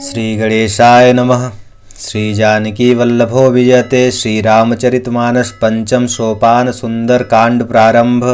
श्री गणेशाय नमः। श्री जानकी वल्लभो विजयते। श्री रामचरितमानस पंचम सोपान सुंदर कांड प्रारंभ।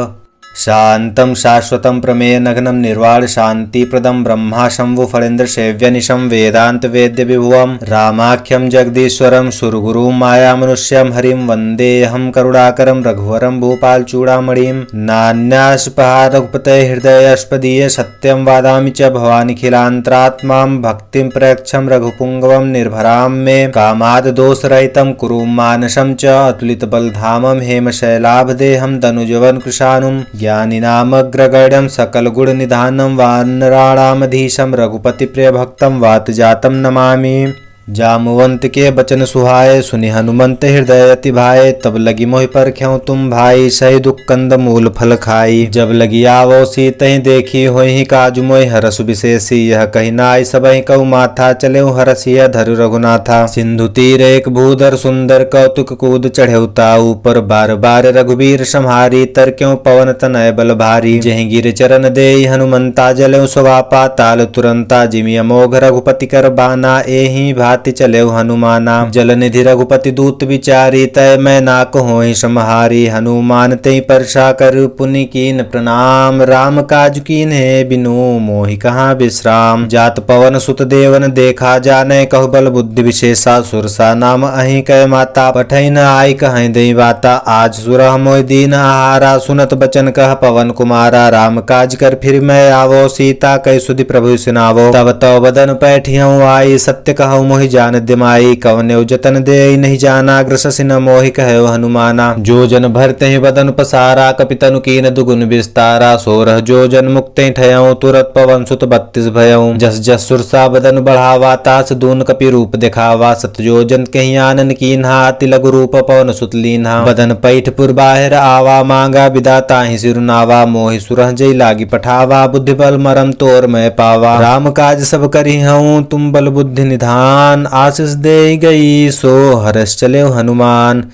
शांतं शाश्वतं प्रमेय नघनं निर्वाण शांतिप्रदं ब्रह्मा शंभु फलेन्द्र सेव्यनिशं वेदांत वेद्य विभुवं रामाख्यं जगदीश्वरं सुरगुरुं माया मनुष्यं हरिं वन्देऽहं करुणाकरं रघुवरं भूपाल चूड़ामणिं नान्यास्पहा रघुपते हृदयस्पदीय सत्यं वादामि च भवानिखिलान्तरात्मां भक्तिं प्रयच्छं रघुपुङ्गवं निर्भरां मे कामाद दोषरहितं कुरु मानसं च अतुलितबलधामं हेमशैलाभदेहं दनुजवन कृशानुं ज्ञानिनामग्रगण्यं सकलगुणनिधानं वानराणामधीशं रघुपतिप्रियभक्तं वातजातं नमामि। जामुवंत के बचन सुहाए सुनि हनुमंत हृदय अति भाए तब लगी मोहि परख्यौ तुम भाई सही दुख कंद मूल फल खाई जब लगी आवो सीतहि देखी होहि काजु मोहि हरसु विशेषी यह कही नाई सबहि कौ माथा चले हरसिया धरु रघुनाथा सिंधु तीर एक भूधर सुंदर कौतुक कूद चढ़ेउता ऊपर बार बार रघुबीर सम्हारी तर क्यों पवन तनय बल भारी जहि गिर चरण दे हनुमंता जले स्वभापा ताल तुरंता जिमि अमोघ रघुपति कर बाना एहि भाति चले हनुमाना जल निधि रघुपति दूत विचारी तय मैं नाक होहि समहारी हनुमान तय परसा कर पुनि कीन प्रणाम राम काज कीन है बिनु मोहि कहाँ विश्राम जात पवन सुत देवन देखा जाने कहु बल बुद्धि विशेषा सुरसा नाम अहि कह माता पठै न आई कह दई बाता आज सुरह मोहि दीन आहारा सुनत बचन कह पवन कुमारा राम काज कर फिर मैं आवो सीता कह सुधि प्रभु सुनावो तब तव बदन पैठियौ आई सत्य कहु मोहि जान दिमाई कवन्यौ जतन दे नहीं जाना ग्रससि न मोहि कहो हनुमाना जो जन भरते ही बदन पसारा कपितनु कीन दुगुन विस्तारा सोरह जो जन मुक्ते ठयौ तुरत पवन सुत 32 भयौ जस जस सुरसा बदन बढ़ावा तास दून कपि रूप दिखावा सत जो जन कहीं आनन कीन्हा अति लघु रूप पवन सुत लीन्हा बदन पैठ पुर बाहिर आवा मांगा विदाता ही सिरुनावा मोहि सुरह जय लागी पठावा बुद्धि बल मरम तोर मैं पावा राम काज सब करी हूँ तुम बल बुद्धि निधान आशीष दे गई सो हर्ष चले हनुमान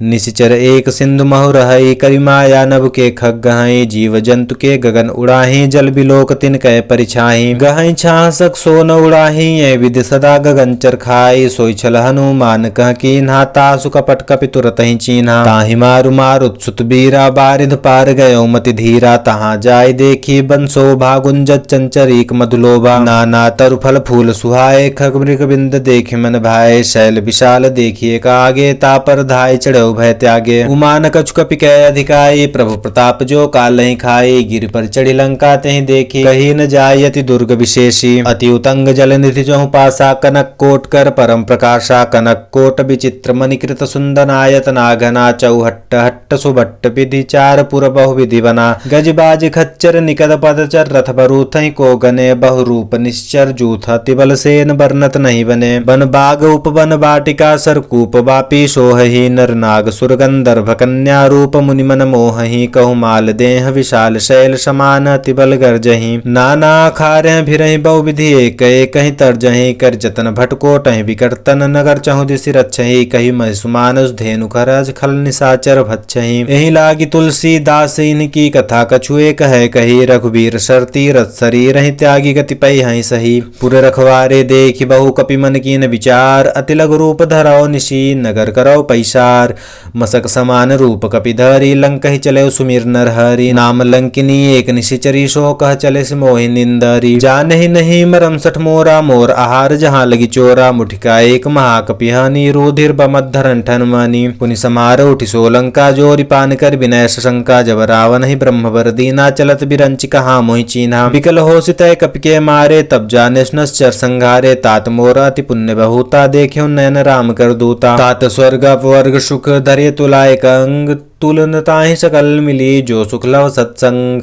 निशिचर एक सिंधु महु रहई करि माया नभ के खग गहई जीव जंतु के गगन उड़ाही जल बिलोक तिन कह परिछाही गहई छासक सो न उड़ाही ये विधि सदा गगन चर खाई सोई छल हनुमान कह कीन्हा तासु कपट कपि तुरत ही चीन्हा ताहि मारु मारुत सुत बीरा बारिध पार गयो मति धीरा तहाँ जाय देखी बन शोभा गुंजत चंचरीक मधुलोभा नाना तरु फल फूल सुहाए खग मृग बिंद देखि मन भाए शैल विशाल देखिए का आगे तापर धाय चढ़ भय त्यागे उमान कछु कपि कै अधिकाई प्रभु प्रताप जो काल नहीं खाई गिर पर चढ़ी लंका तहि देखी कही न जाय अति दुर्ग विशेषी अति उतंग जल निधि जहु पासा कनक कोट कर परम प्रकाशा कनक कोट विचित्र मणिकृत सुंदर आयत नागना चौहट्ट हट्ट सुभट्ट विधि चार पुर बहु विधि बना गजबाज खच्चर निकद पदचर रथ बरूथ को गने बहु रूप निश्चर जूथ तिबल सेन बरनत नहीं बने बन बाग उपवन बाटिका सरकूप बापी सोहि नर नाग सुरगंधर्भ कन्या रूप मुनिमन मोहि कहु माल देह विशाल शैल समान तिबल गर्जहि नाना खार्य भिरहि बहु विधि एक कहीं तरजहि कर जतन भटकोटहि विकर्तन नगर चहु दिशि रक्षहि कही महिषुमानस धेनु खरज खल निशाचर भक्षहि एहि लागी तुलसी दास इनकी कथा कछु एक है कही रघुबीर शर्ती रथ शरीर ही त्यागी गति पै हई सही पुर रखवारे देखि बहु कपि मन कीन विचार अति लघु रूप धरौ निशी नगर करौ पैसार मसक समान रूप कपिधरी लंक ही चले सुमिर नर हरि नाम लंकिनी एक निशिचरी सो कह चले से मोहि निंदरी जान ही नहीं मरम सठ मोरा मोर आहार जहाँ लगी चोरा मुठिका एक महाकपिहानी रोधिर बमद्धरन ठनमानी पुनि समार उठि सो लंका जोरि पान कर विनय शंका जब रावण ही ब्रह्म वर दीना चलत बिरंच कहा मोहि चीन्हा विकल हो सितय कपि के मारे तब जाने चर संघारे तात मोरा अति पुण्य बहुता देख्यो नयन राम कर दूता तात स्वर्ग अपवर्ग सुख धरे तुलाय कंग तुलनताहि सकल मिली जो सुख लव सत्संग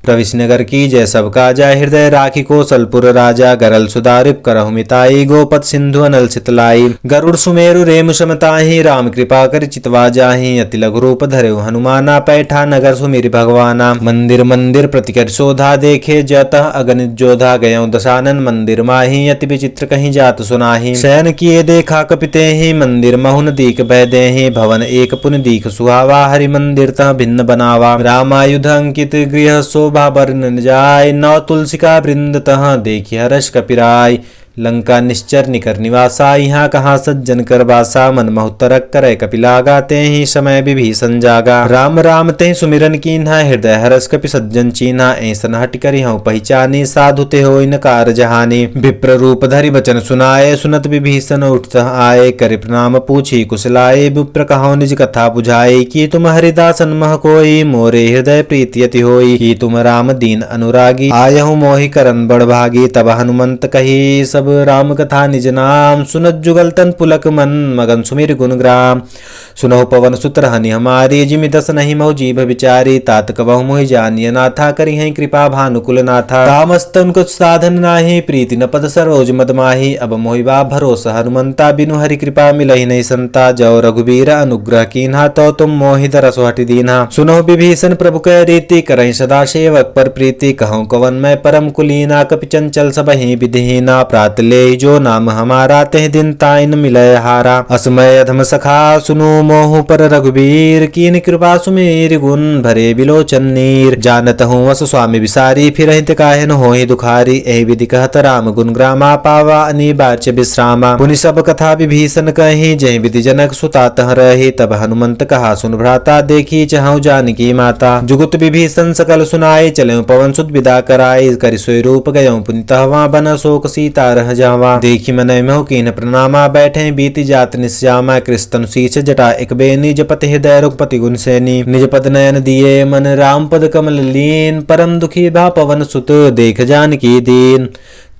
प्रविश नगर की जय सबका जय हृदय राखी कौशलपुर राजा गरल सुधारिप करहु मिताई गोपत सिंधु अनल सितलाई गरुड़ सुमेरु रेम समताहि राम कृपा कर चितवा जाहि अति लघु रूप धरे हनुमाना पैठा नगर सुमिर भगवाना मंदिर मंदिर प्रतिकर शोधा देखे जतः अगणित जोधा गयो दशानन मंदिर माही अति विचित्र कहीं जात सुनाही शयन किए देखा कपिते ही मंदिर महुन दीक भय देहि भवन एक पुन दीख सुहावा हरि मंदिर तह भिन्न बनावा रामायुध अंकित गृह शोभा बरन जाय नौ तुलसिका वृंद तह देखि हर्ष कपिराय लंका निश्चर निकर निवासा, यहाँ कहाँ सज्जन कर बासा, मन महुतरक करे कपिलागा, ते ही समय विभीषण जागा। राम राम ते सुमिरन कीन्हा, हृदय हरस कपि सज्जन चीन्हा, ऐसन हट करि हूँ पहचानी, साधु ते होई न कार जहानी। विप्र रूप धरि बचन सुनाए, सुनत विभीषण उठत आए, करि प्रणाम पूछी कुशलाए, विप्र कहो निज कथा बुझाई, कि तुम हरिदासन मह कोई, मोरे हृदय प्रीति अति होई, कि तुम राम दीन अनुरागी, आयहु मोहि करन बड़ भागी। तब हनुमंत कही सब राम कथा निज नाम, सुनत जुगल तन पुलक मन, मगन सुमिर गुण ग्राम। सुनहु पवन सुत रहनि हमारी, जिमि दस नहीं महु जीभ विचारी, तात कबहु मोहि जानिय नाथा, करि हैं कृपा भानुकुल नाथा। तामस्तन कुछ साधन नाही, प्रीति न पद सरोज मद माही, अब मोहि बा भरोसा हनुमंता, बिनु हरि कृपा मिलहि नहीं संता। जौ रघुबीर अनुग्रह कीन्हा, तो तुम मोहि दरसु हटि दीन्हा। सुनहु विभीषण प्रभु कह रीति, करहि सदा सेवक पर प्रीति, कहूँ कवन मैं परम कुलीना, कपि चंचल सबहि विधिहीना। प्रात ले जो नाम हमारा, तेह दिन ताइन मिलय हारा। असमय अधम सखा सुनु मोहु पर रघुबीर, कीन कृपा सुमेर गुण भरे बिलोचन नीर। जानत हूँ वस स्वामी विसारी, फिर हित काहन होहि दुखारी, एहि विधि कहत राम गुण ग्रामा, पावा अनिबार्च विश्रामा। पुनि सब कथा विभीषण कही, जय विधि जनक सुता तह रही। तब हनुमंत कहा सुन भ्राता, देखी चहु जानकी माता। जुगुत विभीषण सकल सुनाई, चले पवन सुत विदा कराई, करि सोई रूप गयऊँ पुनि तहवा, बन शोक सीता रह जावा। देखी मन महु कीन प्रणामा, बैठे बीति जात निश्यामा। कृष्ण शीछ जटा एक बेनी, जपति हृदय रघुपति गुण सैनी। निज पद नयन दिए मन, राम पद कमल लीन, परम दुखी भा पवन सुत, देख जानकी दीन।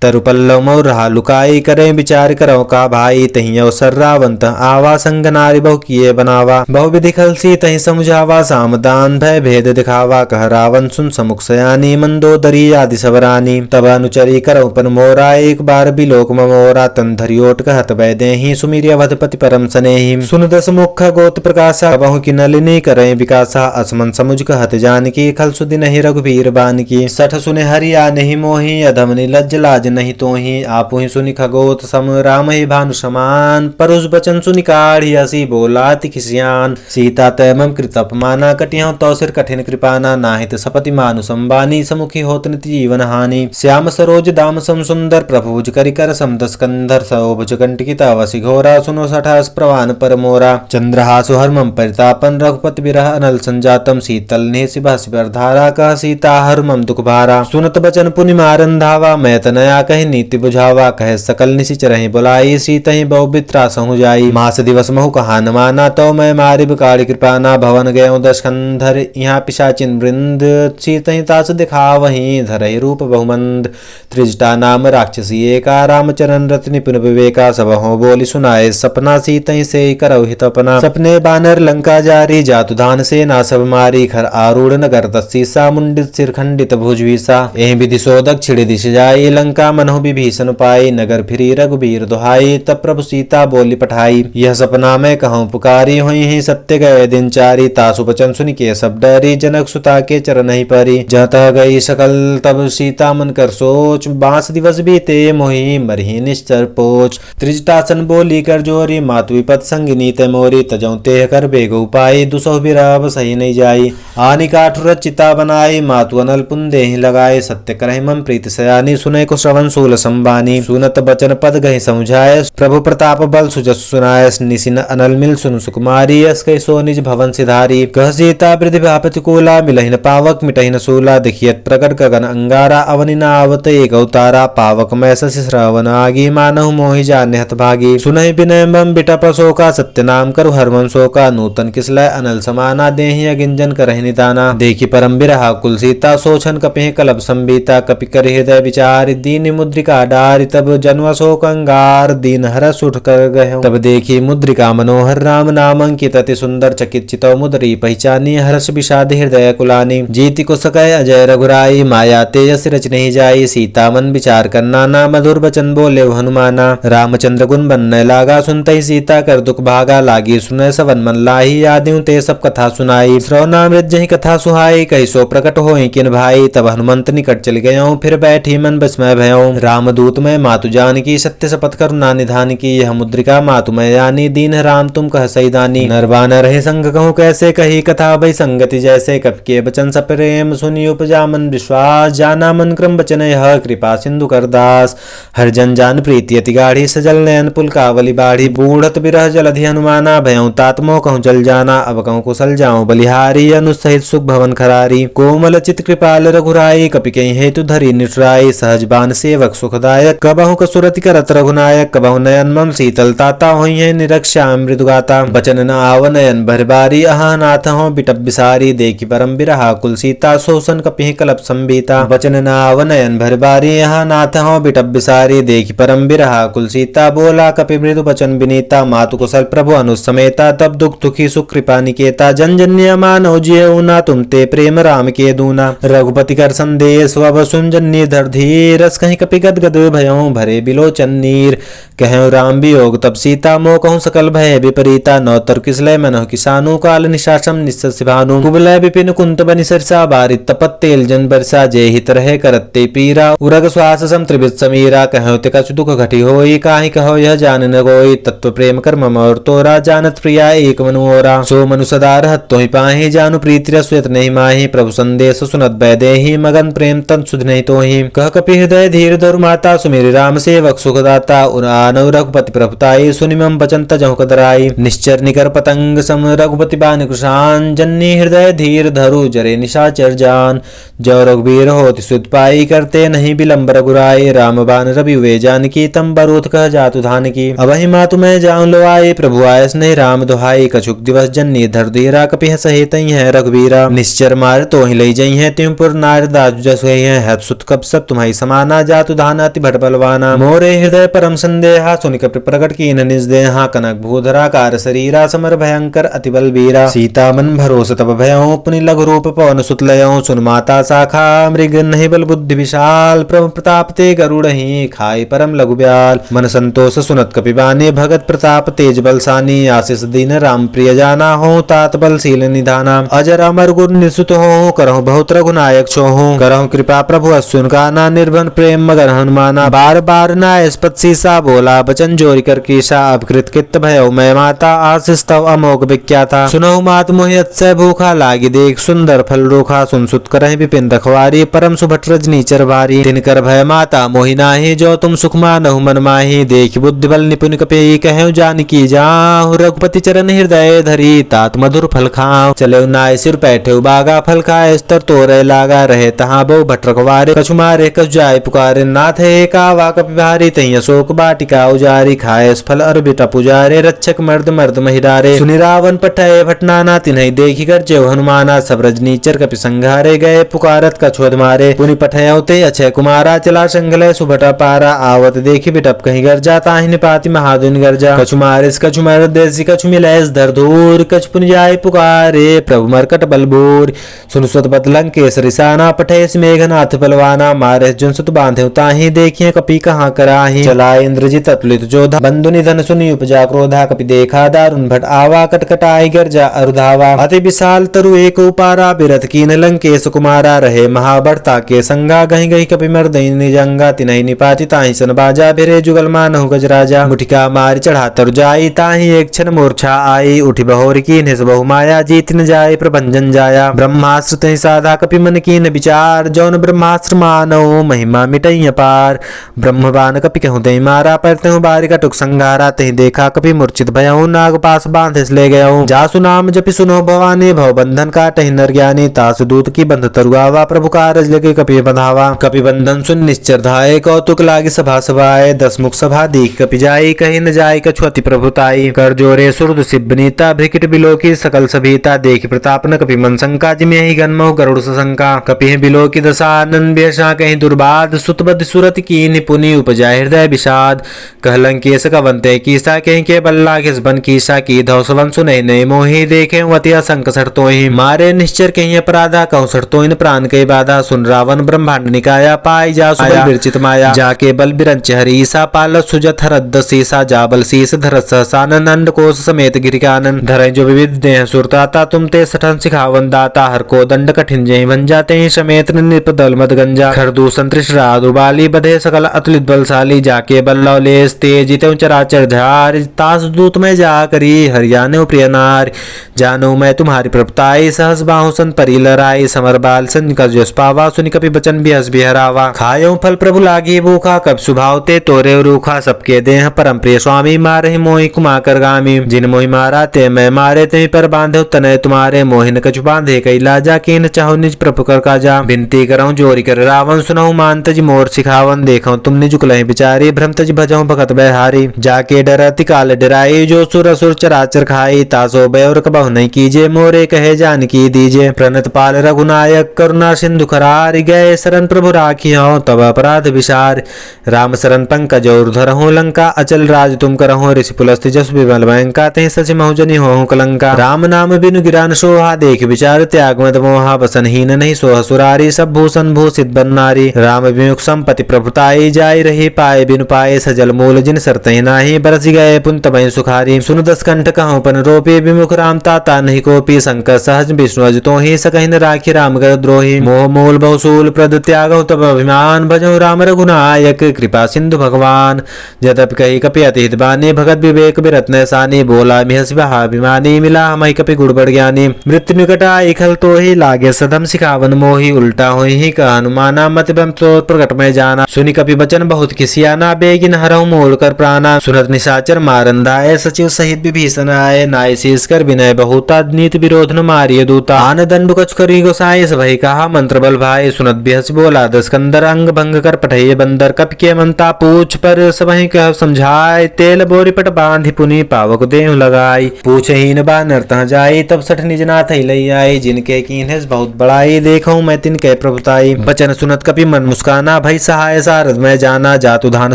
तरु पल्लव मोर रहा लुकाई, करें विचार करो का भाई, तही अवसर रावंत आवा, संग नारी बहु किए बनावा। बहु विधि खलसी तही समझावा, सामदान भय भेद दिखावा, कह रावण सुन समुख सयानी, मंदोदरी आदि सबरानी। तब अनुचरी करौ पन मोरा, एक बार बिलोक मोरा, तन धरियोट कहत वै देहि, सुमिर अवधपति परम सनेहि। सुन दस मुख गोत प्रकाशा, बहु की नलिनी करें विकासा, असमन समुझ कहत जानकी, खल सुदि नहीं रघुबीर बानकी। सठ सुने हरिया नहीं मोहि, अधम निलज्ज लाज नहीं तो ही, आपु ही सुनि खगोत सम, राम ही भानु समान। परुष बचन सुनि काढ़ी, हसी बोला अति खिसियान। सीता तैमम कृत अपमाना, कटिहं तो सिर कठिन कृपाना, नाहित सपति मानु संबानी, समुखी होत निति जीवन हानि। श्याम सरोज दाम सम सुंदर, प्रभु भुज करि कर समदस कंधर, सौभुज कंटकिता वसि घोरा, सुनो सठास प्रवान पर मोरा। चंद्रहासु हर्मम परितापन, रघुपति बिरह अनल संजातम, शीतल ने सिभा सिबर धारा, कह सीता हर्मम दुख भारा। सुनत बचन पुनि मारन धावा, मैं तनया कहि नीति बुझावा, कह सकल निशिच रहि बुलाई, सीतहि बहु बित्रासहु जाई। मास दिवस महु कहा न माना, तो मैं मारिब काढ़ी कृपाना, भवन गयऊँ दशकंधर, यहाँ पिशाचिन वृंद, सीतहि तास दिखावहि, धरहि रूप बहुमंद। त्रिजटा नाम राक्षसी एका, रामचरण रति निपुण विवेका, सबहों बोली सुनाए सपना, सीतहि से करौ हित अपना। सपने बानर लंका जारी, जातु धान सेना सब मारी, खर आरूढ़ नगर तस्सीसा, मुंडित सिर खंडित भुजवीसा। एहि विधि सो दक्षिण दिश जाई, लंका मनहु विभीषण पाई, नगर फिरी रघुबीर दुहाई। तब प्रभु सीता बोली पठाई, यह सपना मैं कहूँ पुकारी, हुई ही सत्य गए दिन चारी। तासु बचन सुनि के सब डरी, जनक सुता के चरण ही परी। जह तह गई सकल तब सीता मन कर सोच, 22 दिवस बीते मोहि मरहि निश्चर पोच। त्रिजटासन बोली कर जोरी, मातु विपत संगिनी ते मोरी, तजौ तेह कर बेग उपाई, दुसह बिरह सही नहीं जाई। आनि काठुर चिता बनाई, मातु अनल पुंदे ही लगाए, सत्य करहि मम प्रीत सयानी, सुने को श्रवण सूल संबानी। सुनत बचन पद गहि समझाय, प्रभु प्रताप बल सुजस सुनाय। निसिन अनल मिल सुनु सुकुमारी, यस कहि सो निज भवन सिधारी। कह सीता वृद्धि प्रतिकूला, मिलहि न पावक मिटहि न सूला। देखियत प्रकट गगन अंगारा, अवनि न आवत एक अवतारा। पावक मैं शशि श्रवण आगी, मानहु मोहि जाने हत भागी। सुनहि विनय मम बिटप शोका, सत्य नाम करु हरमन शोका। नूतन किसलय अनल समाना, देहि अगिंजन करहि निदाना। देखि परम बिरहा कुल सीता, सोचन कपिहि कलप संबीता। कपि करि हृदय विचारि, दीन मुद्रिका डारि। तब जन्म शोक अंगार, दीन हरस उठ कर गए। तब देखी मुद्रिका मनोहर, राम नाम अंकित अति सुंदर। चकित चितौ मुद्री पहचानी, हर्ष विषाद हृदय कुलानी। जीति को सकय अजय रघुराई, माया तेजस रच नहीं जाई। सीता मन विचार करना ना, मधुर बचन बोले हनुमाना। रामचंद्र गुण बनने लागा, सुनते सीता कर दुख भागा। लागी सुनय सवन मन लाही, आदिउ ते सब कथा सुनाई। श्रवणामृत जहि कथा सुहाई, कहि सो प्रकट होई किन भाई। तब हनुमंत निकट चल गयऊँ, फिर बैठी मन बस में भयऊँ। भयो। रामदूत मैं मातु जानकी, सत्य शपथ करुणा निधान की। यह मुद्रिका मातु मैं जानी, दीन राम तुम कह सही दानी। नरवाना रहे संग कहूँ कैसे, कही कथा भई संगति जैसे। कपि के बचन सप्रेम, सुनी उपजा मन विश्वास। जाना मन क्रम बचन यह, कृपा सिंधु करदास। हर जन जान प्रीति अति गाढ़ी, सजल नयन पुलकावली बाढ़ी। बूढ़त बिरह जलधि हनुमाना, भयउ तात मोह कहूँ जल जाना। अब कहूँ कुशल जाऊँ बलिहारी, अनुसहित सुख भवन खरारी। कोमल चित कृपाल रघुराई, कपि कहीं हेतु धरी निठुराई। सहज बान सेवक सुखदायक, कबहु कसुरति करत रघुनायक। कबहु नयन मम शीतल ताता, होई है निरक्षा मृदु गाता। बचन न आव नयन भरबारी, अहा नाथ हो बिटप बिसारी। देखि परम बिरहा कुल सीता, सोसन कपि कलप संबीता। बचन न आव नयन भरबारी, अहा नाथ हो बिटप बिसारी। देखि परम बिरहा कुल सीता, बोला कपि मृदु बचन विनीता। मातु कुशल प्रभु अनुसमेता, तब दुख दुखी सुख कृपा निकेता। जन जन्य मानव जियउ ना, तुम ते प्रेम राम के दूना। रघुपति कर संदेश वह सुन जन्य धर धीर। रस कहीं कपि गद गद भयउ, भरे बिलोचन नीर। कहु राम वियोग तब सीता, मोह कहूँ सकल भय विपरीता। नौतर किसलय मनहु किसानु, काल निशाचम निस्सि भानु। कुबलय विपिन कुंत बनि सरसा, बारित तपत तेल जन बरसा। जे हित रहे करते पीरा, उरग श्वास सम त्रिभित समीरा। कहु ते कछु दुख घटी होई, काहि कहो यह जान न गोई। तत्व प्रेम कर मम और तोरा, जानत प्रिया एक मनु ओरा। सो मनु सदा रहत तोहि पाहि, जानु प्रीति रस सुयत नहीं माहि। प्रभु संदेश सुनत बैदेहि, मगन प्रेम तन सुध नहीं तोहि। कह कपि हृदय धीर धरु माता, सुमेरि राम सेवक सुखदाता। आनउ रघुपति प्रभुताई, सुनि मम बचन तजहु कदराई। निश्चर निकर पतंग सम, रघुपति बान कृशान। जन्नी हृदय धीर धरु, जरे निशाचर जान। जो रघुबीर होति सुध पाई, करते नहीं विलंब रघुराई। राम बान रवि वे जानकी, तम बरूथ कह जातु धान की। अबहि मातु मैं जाऊं लो आई, प्रभु आयस नहीं राम दुहाई। कछुक दिवस जन्नी धर धीरा, कपि सहे तई है रघुबीरा। निश्चर मार तो ही लई जई है, त्यों पुर नार दाजु जस हुए हैं। हत सुत कब सब तुम्हारी समाना, जातु धान अति भट बलवाना। मोरे हृदय परम संदेहा, सुनि कपि प्रकट कीन निज देहा। कनक भूधरा कार शरीरा, समर भयंकर अति बलबीरा। सीता मन भरोस तब भयउ, पुनि लघु रूप पवन सुत लयउ। सुन माता शाखा मृग नहीं बल बुद्धि विशाल। प्रभु प्रताप ते गरुड़हि, खाई परम लघु ब्याल। मन संतोष सुनत कपि बाने, भगत प्रताप तेज बलसानी। आशीष दीन राम प्रिय जाना, हो तात बल शील निधाना। अजर अमर गुर निसुत हो, करहु बहुत रघुनायक छोहु। करहु कृपा प्रभु असुन गाना, निर्भन प्रेम मगन हनुमाना। बार बार नायस्पत सीसा, बोला बचन जोरी कर कीसा। अब कृत कित भयउ मैं माता, आशीष तव अमोघ विख्याता। सुनहु मात मोहि अतिशय भूखा, लागी देख सुंदर फल रूखा। सुन सुत करहि विपिन रखवारी, परम सुभट रजनी चर भारी। तिनकर भय माता मोहि नाहि, जो तुम सुख मानहु मन माहि। देख बुद्धि बल निपुण कपि, कहु जानकी जाहु। रघुपति चरण हृदय धरी, तात मधुर फल खाऊं। चले नाय सिर पैठे बागा, फल खाए स्तर तोरे लागा। रहे तहाँ बहु भट रखवारे, कछु मारे कछु जाय पुकारे। नाथ एक आवा कपि भारी, तही अशोक बाटिका उजारी। खाए फल अर बिटा पुजारे, रक्षक मर्द मर्द महिरारे। सुनि रावण पठय भटनाना, तिन्हि देखि गर्जे हनुमाना। सब रजनीचर कपि संघारे, गए पुकारत कछु अधमारे। पुनि पठयउ ते अक्षय कुमारा, चला संगलय सुभटा पारा। आवत देखि बिटप कहीं गर्जा, ताहि निपाति महादुनि गर्जा। कछु मारिस कछु मर देसी, कछु मिलैस धर धूर। कछु पुनि जाय पुकारे, प्रभु मरकट बलबूर। सुन सुत बत लंकेश रिसाना, पठयस मेघनाथ बलवाना। मारे जुन सुत बांधे ताहि, देखिए कपि कहाँ कराही। चला इंद्रजित अतुलित जोधा, बंधु निधन सुनि उपजा क्रोधा। कपि देखा दारुण भट आवा, कटकटाई गर्जा अरुधावा। अति विशाल तरु एक उपारा, बिरथ कीन लंकेश कुमारा। रहे महाबड़ता के संगा, गहि गहि कपि मर्दई निजंगा। तिनहि निपाति ताहि सन बाजा, भिरे जुगल मानहु गजराजा। मुठिका मारि चढ़ा तरु जाई, ताहि एक क्षण मूर्छा आई। उठि बहोर कीन्हि बहु माया, जीत न जाय प्रभंजन जाया। ब्रह्मास्त्र तहि साधा, कपि मन कीन विचार। जौन ब्रह्मास्त्र मानौ, महिमा मिटई अपार। ब्रह्मबान कपि कहूँ दई मारा, पर तहु बारि कटुक संघारा। तहि देखा कपि मूर्छित भयउ, नाग पास बांधिस ले गयउ। जासु नाम जपि सुनो भवानी, भव बंधन काटहि नर ज्ञानी। तासु दूत की बंध तरुआवा, प्रभु कारज लगे कपि बंधावा। कपि बंधन सुन निश्चर धाये, कौतुक लागे सभा सभाए। दस मुख सभा दीख कपि जाई, कहि न जाय कछु अति प्रभुताई। कर जोरे सुरद सिबनीता, भ्रिकिट बिलोकी सकल सभीता। देखि प्रताप न कपि मन शंका, जिमेहि गन्महु गरुड़ सशंका। कपि बिलोकी दशानन, बेशा कहीं दुर्बाद। सुत बद सुरत कीन्हि, पुनि उपजा हृदय विषाद। कह लंकेश कवंते कीसा, कहीं के बल्ला घिस बन कीसा। की धौ सवन सुनहि नहीं मोहि, देखे अति असंक सर तोहि। मारे निश्चर कहीं अपराधा, कहूँ सर तोइन प्राण कई बाधा। सुन रावण ब्रह्मांड निकाया, पाई जा सुबल विरचित माया। जाके बल बिरंच हरीसा, पालत सुजत हरद सीसा। जाबल शीस धरत सहसानन, नंद कोश समेत गिरिकानन। धरे जो विविध देह सुरताता, तुम ते सठन सिखावन दाता। हर को दंड कठिन जहि भंजा, ते समेत निप दल मद गंजा। खरदूषण त्रिशरा बहादुर बाली बधे सकल अतुलित बलशाली जाके बल्लवलेस तेज त्यों चराचर धार तास दूत में जा करी हरियाणा प्रिय नार जानो मैं तुम्हारी प्रभुताई सहस बाहु सन परी लराई समर बाल सन का जस पावा सुनि कपि बचन भी हस बिहरावा खायो फल प्रभु लागी भूखा कब सुभावते तोरे रूखा सबके देह परम प्रिय स्वामी मारे मोहि कुमा कर गामी जिन मोहि मारा ते मैं मारे ते पर बांधे तनय तुम्हारे मोहिन कछु बांधे कई लाजा किन चाहो निज प्रभु कर काजा बिनती करऊं जोरी कर रावण सुनऊ मान तज मोर सिखावन देखो तुम निज कुलहि बिचारी भ्रम तज भजऊ भगत बहारी जाके डरति काल डराई जो सुर असुर चराचर खाई तासो बेवर कबहु नहीं कीजे मोरे कहे जान की दीजे प्रणत पाल रघुनायक करुणा सिंधु खरार गए शरण प्रभु राखी हो तब अपराध विसार राम शरण पंकज और धरहु लंका अचल राज तुम करहु ऋषि पुलस्ति जस विमल भयंका ते सच महुजनि हो कलंका राम नाम बिनु गिरान सोहा देख विचार त्याग मद मोहा बसन हीन नहीं सोह सुरारी सब भूषण भूषित बननारी राम विमुख संपत्ति प्रभुताई जाय रही पाए बिनु पाए सजल मूल जिन सरतहि नाही बरस गए पुन तबहि सुखारी सुन दस कंठ कहूँ पन रोपी विमुख राम ताता नहीं कोपी शंकर सहज विष्णु अज तो ही सकहि न राखी राम कर द्रोही मोह मूल बहुसूल प्रद त्यागौ तब अभिमान भजौ राम रघुनायक कृपा सिंधु भगवान जतप कही कपि अति हित बानी भगत विवेक बिरत्न सानी बोला मिहस अभिमानी मिला हमहि कपि गुण बढ़ ज्ञानी मृत्यु निकट आई खल तो ही लागे सदम सिखावन मोही उल्टा होई ही कह हनुमाना मत बम तो प्रकट में जाना सुनि कपि बचन बहुत किसियाना बेगिन हरहु मोल कर प्राणा सुनत निशाचर मारन दाए सचिव सहित विभीषण आए नाय शीस कर विनय बहुता नीत विरोध न मारिय दूता आन दंडु कछ करी गोसाई सभई कहा मंत्र बल भाई सुनत बिहस बोला दस्कंदर अंग भंग कर पठैये बंदर कपि के मनता पूछ पर सबहि कह समझाए तेल बोरी पट बांधि पुनि पावक देहु लगाई पूछ हीन बानर तह जाई तब सठ निज नाथ लई आई जिनके कीन्हस बहुत बड़ाई देखऊं मैं तिनके प्रभुताई बचन सुनत कपि मन मुस्काना भई सहाय सारद में जाना जातु धान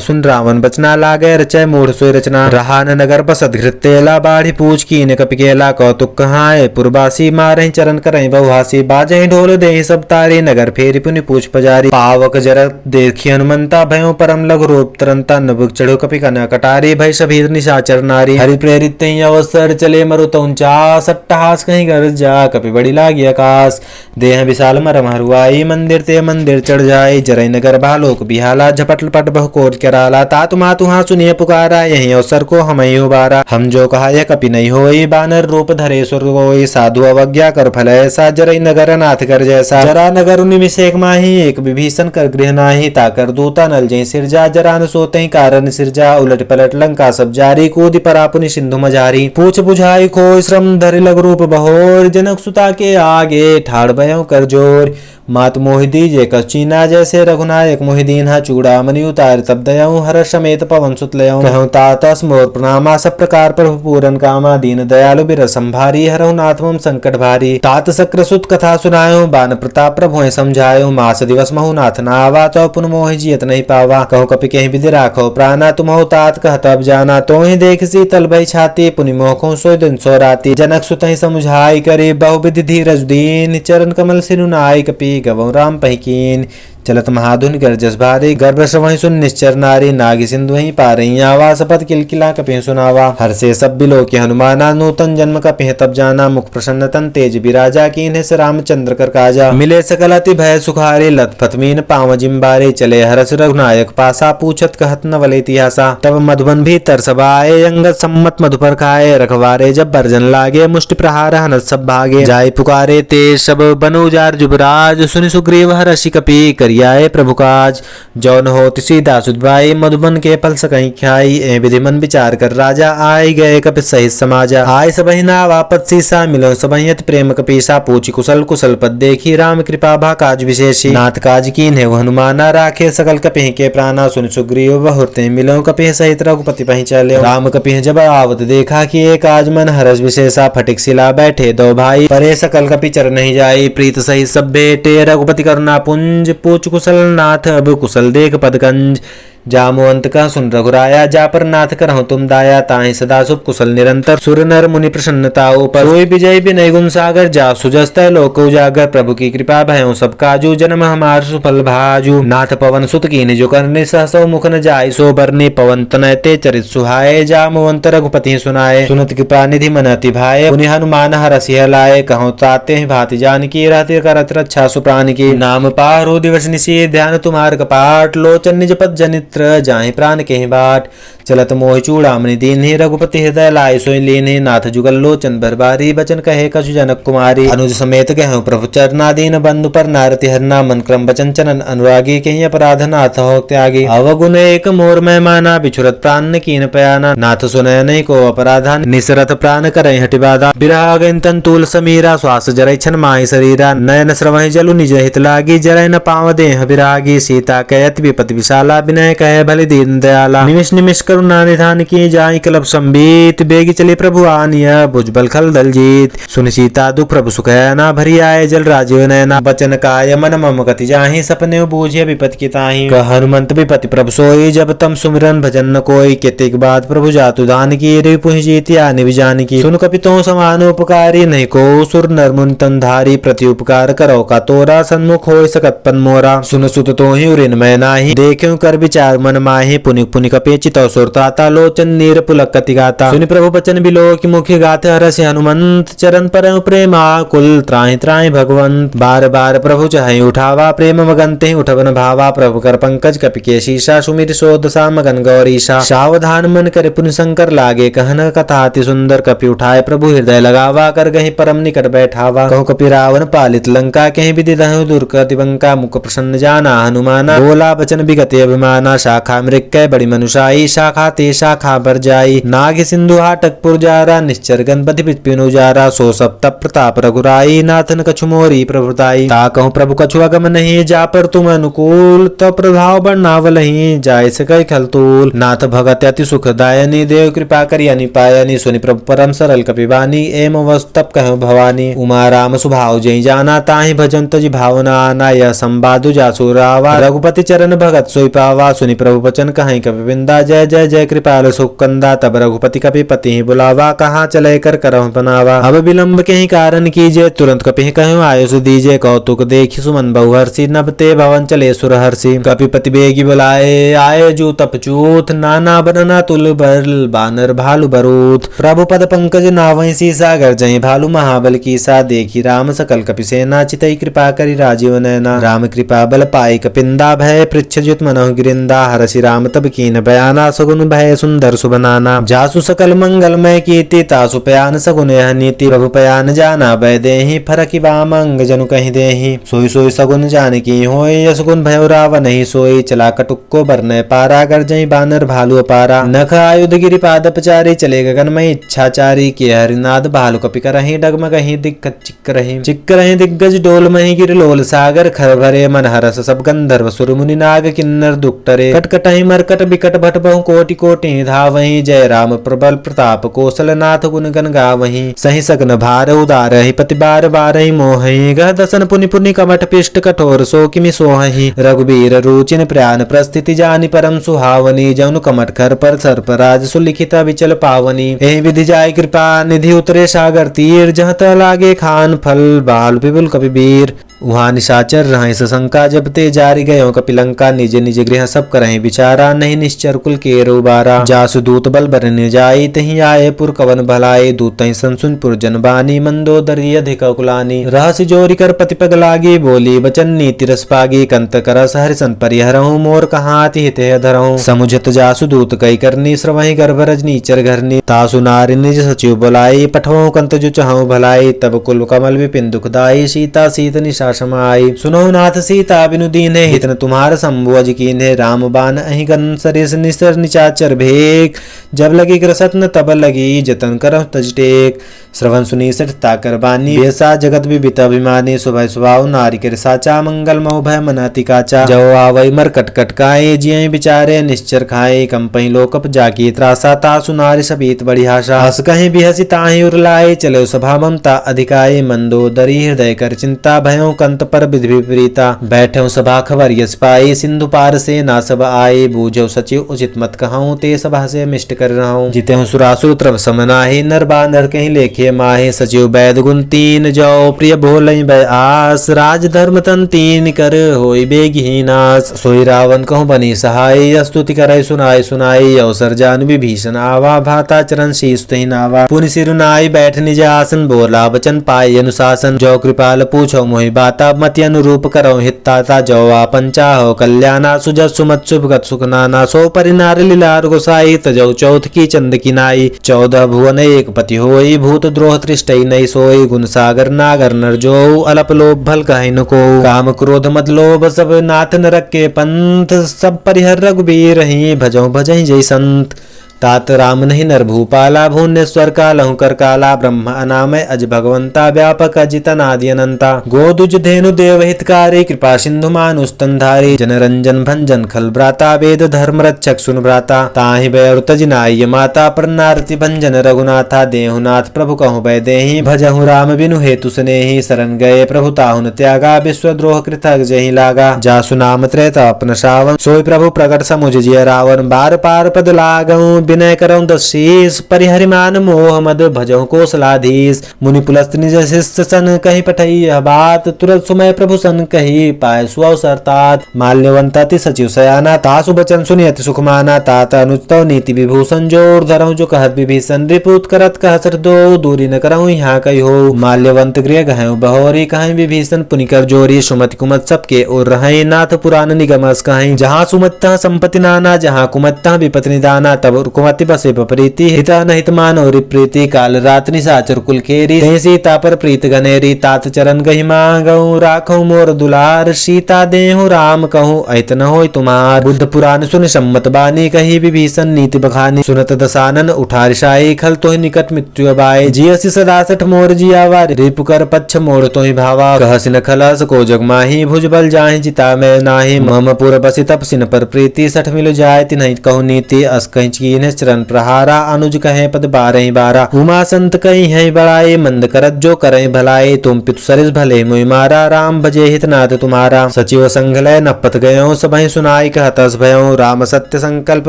सुन रावण बचना लागे रचय मूढ़ सोई रचना रहान नगर बसत घृतेला बाढ़ी पूछ कीन कपि केला कौतुक कहाए पुरबासी मारहि चरण करहि बहुहासी बाजहि ढोल देहि सब तारी नगर फेरी पुनि पूछ पजारी पावक जरत देखि हनुमंता भयो परम लघु रूप तरंता नभुक चढ़ो कपि कना कटारी भई सभीर निशाचर नारी हरि प्रेरित तहि अवसर चले मरु तउचा सट्टहास कहीं गरज जा कपि बड़ी लागी आकाश देह विशाल मरम हरुआई मंदिर ते मंदिर चढ़ जाए जरई नगर भालोक बिहाला झपट पट बहु कोट कराला तातु मातु हाँ सुनिए पुकारा यही अवसर को हम ही उबारा हम जो कहा यह कपि नहीं होई बानर रूप धरे सुर होई साधु अवज्ञा कर फल ऐसा जरई नगर नाथ कर जैसा जरा नगर उन्नीस एक माही एक विभीषण कर गृह नाही ताकर दूता नल जय सिरजा जरा न सोते कारण सिरजा उलट पलट लंका सब जारी कूद परापुनि सिंधु मजारी पूछ बुझाई को श्रम धरि लघु रूप बहोर जनक सुता के आगे ठाड़ भयो कर जोर मात मोहि दीजे कचीना जैसे रघुनायक मोहि दीन्हा चूड़ा मनि उतार तब दयाऊं हर समेत पवन सुत लयऊं कहूं तातस मोर प्रणामा सब प्रकार प्रभु पूरन कामा दीन दयालु बिर संभारी हरहु नाथ मम संकट भारी तात सक्र सुत कथा सुनायो बान प्रताप प्रभु समझायो मास दिवस महु नाथ नावा तो पुन मोहि जियत नहीं पावा कहूं कपि कहीं विधि राखो प्राणा तुमहु तात कह तब जाना तो ही देख सी तल भई छाती पुनि मोखों सो दिन सो राती जनक सुत ही समझाई करे बहु विधि धीरज दीन चरण कमल सिनु नाई कपि गवं राम पहिकीन चलत महाधुन कर जस भारी गर्भ वही सुन निश्चर नारी नागी सिंधु वही पारही आवा सपत किलकिला कपि सुनावा हर से सब बिलो के हनुमाना नूतन जन्म कपि तब जाना मुख प्रसन्न तन तेज बिराजा कीन्हे से रामचंद्र कर काजा मिले सकल अति भय सुखारे लत फतमीन पाव जिम्बारे चले हरस रघुनायक पासा पूछत कहत न वले इतिहासा तब मधुबन भी तरसबाए अंगद सम्मत मधुपर खाए रखवारे जब बरजन लागे मुष्टि प्रहार हनत सब भागे जाय पुकारे ते सब बनुजार जुबराज सुनि सुग्रीव हरषि कपि करियाए प्रभु काज जौन हो तिसी दासुद भाई मधुबन के पल सकहीं ख्याई ए विधि मन विचार कर राजा आए गए कपि सहित समाजा आय सबहि ना वापत सीसा मिलो सबहियत प्रेम कपीसा पूछी कुशल कुशल पद देखी राम कृपा भा काज विशेषी नाथ काज कीन है हनुमाना राखे सकल कपि के प्राणा सुन सुग्रीव बहुरते मिलो कपि सहित रघुपति पहि चले राम कपि जब आवत देखा कि एक आज मन हरस विशेषा फटिक सिला बैठे दो भाई परे सकल कपि चर नहीं जाई प्रीत सहित सब बेटे रघुपति करुणा पुंज पूछ कुशल नाथ अब कुशल देख पदकंज जामवंत कह सुन रघुराया, जा पर नाथ करहु तुम दाया, ताहि सदा शुभ कुशल निरंतर, सुर नर मुनि प्रसन्नता ऊपर, सोई विजय विनय गुण सागर, जा सुजस्त लोक उजागर, प्रभु की कृपा भयों सब काजू, जन्म हमार सुफल भाजू, नाथ पवन सुत कीन्हि जो करनि, सहसौ मुख न जाय सो बरनि, पवन तनय ते चरित सुहाए, जामवंत रघुपति सुनाए, सुनत कृपा निधि मन अति भाए, पुनि हनुमान हरषि लाए, कहूँ ताते ही भांति जानकी, रहते करत रक्षा सुप्राण की, नाम पारो दिवस निशी, ध्यान तुम्हार कपाट, लोचन निज पद जनित्र, जाहि प्राण के बाट, चलत मोहि चूड़ामणि दीन्हि, रघुपति हृदय लाय सोई लीन्हि, नाथ जुगल लोचन भरबारी, बचन कहे कछु जनक कुमारी, अनुज समेत गहु प्रभु चरना, दीन बंधु पर नारति हरना, मन क्रम बचन चनन अनुरागी, कहीं अपराध नाथ हो त्यागी, अवगुण एक मोर मैं माना, बिछुरत प्राण कीन पयाना, नाथ सुनय नहीं को अपराधा, निसरत प्राण करहि हटि बाधा, बिरहा गइन तन तूल समीरा, श्वास जरै छन माहि शरीरा, नयन श्रवहि जलु निज हित लागी, जरै न पाव देह विरागी, सीता कहत विपति विशाला, विनय कहे भले दीन दयाला, निमिष निमिष करुणा निधान की, जाहि कलप संबीत, बेगी चले प्रभु आनिया, भुजबल खल दल जीत, सुनि सीता दुख प्रभु सुख ना, भरी आए जल राजीव नयना, बचन काय मन मम गति जाहि, सपने बूझे विपत की ताहि, कह हनुमंत विपति प्रभु सोई, जब तम सुमिरन भजन न कोई, केतिक बाद प्रभु जातु दान की, रिपुहि जीतिया निवि जानकी, सुन कपितों समान उपकारी, नहीं को सुर नर मुनि तन धारी, प्रति उपकार करो का तोरा, सन्मुख होय सकत पन मोरा, सुन सुत तो ही उरिन मैं नाही, देख्यो कर विचार मन माहि, पुनि पुनि कपि चितौ सुरताता, लोचन नीर पुलक कति गाता, सुनि प्रभु बचन बिलो की मुखि गाते, हरषि हनुमंत चरण पर प्रेमा कुल, त्राहि त्राहि भगवंत, बार बार प्रभु चाहि उठावा, प्रेम मगन ते उठवन भावा, प्रभु कर पंकज कपि के शीशा, सुमिर सोदसा मगन गौरीशा, सावधान मन कर पुनि शंकर लागे, कहन कथा अति सुंदर, कपि उठाए प्रभु हृदय लगावा, कर गहि परम निकट बैठावा, कहु कपि रावण पालित लंका, कहीं विधि दहु दुर्गति बंका, मुख प्रसन्न जाना हनुमाना, बोला बचन विगत अभिमाना, शाखा मृक्कै बड़ी मनुषाई, शाखा ते शाखा बर जाई, नाग सिंधु हाटक पुरजारा, निश्चर गणपति पिनु जारा, सो सब तप प्रताप रघुराई, नाथन कछु मोरी प्रभुताई, ता कहूँ प्रभु कछु अगम नहीं, जा पर तुम अनुकूल, तो प्रभाव बढ़नावलहि, जाय सकै खलतूल, नाथ भगत अति सुख दायनी, देव कृपा करि अनिपायनी, सुनि प्रभु परम सरल कपिबानी, एम वस्तप कहु भवानी, उमा राम सुभाव जय जाना, ताहि भजन तजि भावना आना, यह संवादु जासु रावा, रघुपति चरण भगत सोई पावा, सुनि प्रभु बचन कहीं कपिबिंदा, जय जय जय कृपाल सुख कंदा, तब रघुपति कपिपति ही बुलावा, कहाँ चले कर करहु बनावा, अब विलंब के ही कारण कीजिए, तुरंत कपि कहूँ आयुष दीजिए, कौतुक देखि सुमन बहुहर्षि, नभ ते भवन चले सुरहर्षि, कपिपति बेगी बुलाए, आए जू तपचूत, नाना बनना तुल बल, बानर भालु बरूथ, प्रभु पद पंकज नावहि सीसा, गर्जहि भालु महाबल कीसा, देखी राम सकल कपि सेना, चितई कृपा करि राजीव नैना, राम कृपा बल पाई कपिंदा, भय पृच्छ जुत मनहु गिरिंदा, हरषि राम तब कीन बयाना, सगुन भय सुंदर सुबनाना, जासु सकल मंगलमय कीर्ति, तासु पयान सगुन यह नीति, प्रभु पयान जाना भय देहि, फरकि बाम अंग जनु कहि देहि, सोई सोई सगुन जानकी होय, यस गुण भयो रावण नहीं सोई, चला कटुक्को बरनय पारा, गर्जहि बानर भालु अपारा, नख आयुध गिरि पाद पचारी, चले गगनमय इच्छाचारी, के हरिनाद भालु कपि करहि, डगमगहि दिक्कत चिक्करहि दिग्गज डोल महि, गिर लोल सागर खर भरे, मन हरस सब गंधर्व सुर मुनि नाग किन्नर दुक्टरे, कटकटहि मरकट बिकट भट बहु कोटि कोटि धावहि, जय राम प्रबल प्रताप कौशल नाथ गुण गण गावहि, सहि सगन भार उदारहि, पति बार बारहि मोहि, गह दसन पुनि पुनि कमठ पिष्ट कठोर सो किमि सोहहि, रघुबीर रुचिन प्राण प्रस्थिति जानि परम सुहावनी, जौन कमठ खर पर सर्प राज सुलिखित विचल पावनी, एहि विधि जाय कृपा निधि उतरे सागर तीर, जह त लागे खान फल बाल विपुल कपिबीर, वहाँ निशाचर रहें सशंका, जब ते जारि गयो कपिलंका, निज निज गृह सब करहि विचारा, नहीं निश्चर कुल केरो बारा, जासु दूत बल बरन जाई, तहि आए पुर कवन भलाई, दूत संसुन पुर जनबानी, मंदोदरी अधिक कुलानी, रहस्य जोरी कर पति पग लागी, बोली बचन नीति रस पागी, कंत करस हरिसन परिहरहु, मोर कहाति हित धरहु, समुझत जासु दूत कई करनी, श्रवहि गर्भ रजनी चर घरनी, तासु नारि निज सचिव बुलाई, पठवो कंत जो चहु भलाई, तब कुल कमल विपिन दुखदाई, सीता सीत निशा समाई, सुनो नाथ सीता बिनु दीन्हे, हितन तुम्हार शंभु अज कीन्हे, राम बान अहि गन सरिस निसर निचाचर भेक, जब लगी कृसत्न तब लगी, जतन करहु तज टेक, श्रवण सुनी सठता कर बानी, बेसा जगत विबित अभिमानी, सुभय सुभाव नारी के साचा, मंगल मऊ भय मन अति काचा, जव आवै मर कट कटकाए, जियहि विचारे निश्चर खाए, कंपहि लोकप जाकी त्रासा, तासु नारी सबीत बड़ी आशा, हस कहीं बिहसी ताहि उरलाए, चलो सभा ममता अधिकाए, मंदोदरी हृदय कर चिंता, भयों कंत पर विधि विपरीता। बैठे सभा खबर यस पाई, सिंधु पार से ना सब आए। बूझो सचिव उचित मत कहूँ, ते सभा से मिष्ट कर रहूं। जिते सुरासुर त्रव समनाहि, नर बानर कहीं लेखे माहे। सचिव वैद गुण तीन जो, प्रिय भोलई बै आस। राज धर्म तन तीन कर, होई बेगहीनास। सोई रावण कहूँ बनी सहाय, स्तुति करे सुनाई सुनाई। अवसर जान विभीषण आवा, भाता चरण शीस तहि नावा। पुनि सिरुनाई बैठ निज आसन, बोला वचन पाई अनुशासन। जो कृपाल पूछो मोहि बाता, मति अनुरूप करो हिताता। जो आपन चाहो कल्याणा, सुजस सुमत शुभ गत सुख नाना। सो परिनार लीलार गोसाई, तजौ चौथ की चंद की नाई। 14 भुवन एक पति होई, भूत द्रोह तृष्टि नहीं सोई। गुण सागर नागर नर जो, अलप लोभ भल कहि न को। काम क्रोध मद लोभ सब नाथ नरक के पंथ। सब परिहर रघुबीर ही, भजौ भजहि जय संत। तात राम नहीं नर भूपाला, भुवनेश्वर का लहु कर काला। ब्रह्म अनामय अज भगवंता, व्यापक अजित अनादि अनंता। गोदुज धेनु देव हितकारी, कृपा सिंधु मानुष स्तनधारी। जन रंजन भंजन खल भ्राता, वेद धर्म रक्षक सुन भ्राता। ताहि बैरु तजिनाय माता, प्रन्नारति भंजन रघुनाथा। देहुनाथ प्रभु कहु बै देहि, भजहु राम बिनु हेतु स्नेहि। शरण गए प्रभु ताहु न त्यागा, विश्वद्रोह कृतज्ञ जहि लागा। जासु नाम त्रैता अपन श्रावण, सोई प्रभु प्रगट समुझ जिय रावण। बार पार पद लागऊं, विनय करऊं दस शीस। परिहरिमान मोह मद, भजहु कौशलाधीश। मुनि पुलस्त निज शिष्य सन, कहि पठई यह बात। तुरत सुमय प्रभु सन कही, पाय सुअवसर तात। माल्यवंत अति सचिव सयाना, तासु बचन सुनि अति सुख माना। तात अनुजतव नीति विभूषण, जोर धरऊं जो कहत विभीषण। रिपुत करत कहत दो, दूरी न करऊं यहाँ कही हो। माल्यवंत गृह गहऊं बहोरी, कहीं विभीषण पुनि कर जोरी। सुमति कुमत सबके ओर रहई, नाथ पुराण निगमस कहीं। जहाँ सुमत तहाँ संपत्ति नाना, जहाँ कुमत तहाँ विपत्ति निदाना। तब कुमति बसे बपरीति, हिता नहित मानो रिप्रीति। काल रात निशाचर कुल खेरी, तहि सीता पर प्रीत गनेरी। तात चरण गहि मांगऊं, राखऊं मोर दुलार। सीता देहु राम कहूँ, अहित न होय तुम्हार। बुद्ध पुराण सुनि सम्मत बानी, कही विभीषण नीति बखानी। सुनत दसानन उठा रिसाई, खल तोहि निकट मृत्यु अबाई। जियसि सदा सठ मोर जियावा, रिपु कर पच्छ मोड़ तोहि भावा। कहसि न खलस को जग माही, भुज बल जाहि जिता मैं नाही। मम पुर बसि तपसिन पर प्रीति, सठ मिल जाय तिन्हि कहु नीति। अस कहि कीन्ह चरण प्रहारा, अनुज कहे पद 12 12। उमा संत कही है बड़ाई, मंद करत जो करे भलाई। तुम पितु सरिस भले मुहि मारा, राम भजे हित नाथ तुम्हारा। सचिव संग लय नपत गयो, सबहि सुनाई कहत अस भयों। राम सत्य संकल्प